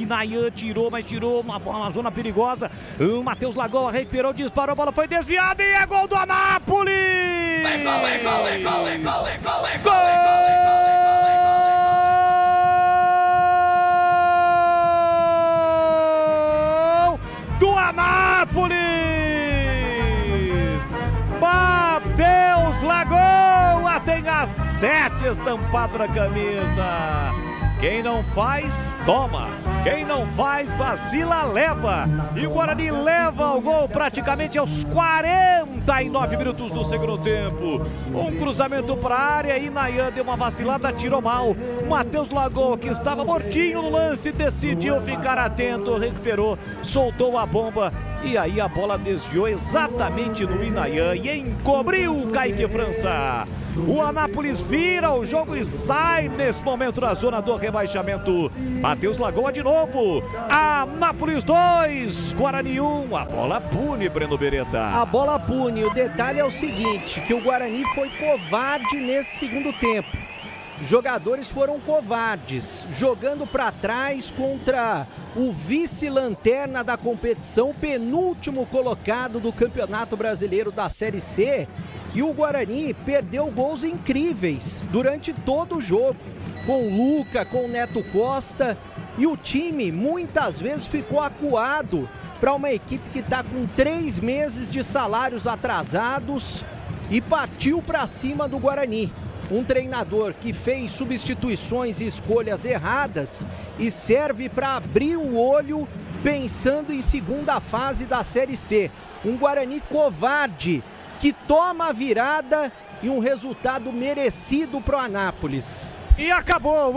Inayan tirou, mas tirou uma zona perigosa. O Matheus Lagoa recuperou, disparou, a bola foi desviada e é gol do Anápolis! É gol, é gol, é gol, é gol, é gol, é gol, Gol do Anápolis! Matheus Lagoa tem a 7 estampado na camisa. Quem não faz, toma. Quem não faz, vacila, leva. E o Guarani leva o gol praticamente aos 49 minutos do segundo tempo. Um cruzamento para a área, Inayan deu uma vacilada, tirou mal. Matheus Lagoa, que estava mortinho no lance, decidiu ficar atento, recuperou, soltou a bomba. E aí a bola desviou exatamente no Inayan e encobriu o Kaique França. O Anápolis vira o jogo e sai nesse momento da zona do rebaixamento. Matheus Lagoa de novo. Anápolis 2, Guarani 1. A bola pune, Breno Beretta. A bola pune. O detalhe é o seguinte, que o Guarani foi covarde nesse segundo tempo. Jogadores foram covardes, jogando para trás contra o vice-lanterna da competição, penúltimo colocado do Campeonato Brasileiro da Série C. E o Guarani perdeu gols incríveis durante todo o jogo, com o Luca, com o Neto Costa. E o time muitas vezes ficou acuado para uma equipe que está com 3 meses de salários atrasados e partiu para cima do Guarani. Um treinador que fez substituições e escolhas erradas e serve para abrir o olho pensando em segunda fase da Série C. Um Guarani covarde que toma a virada e um resultado merecido para o Anápolis. E acabou.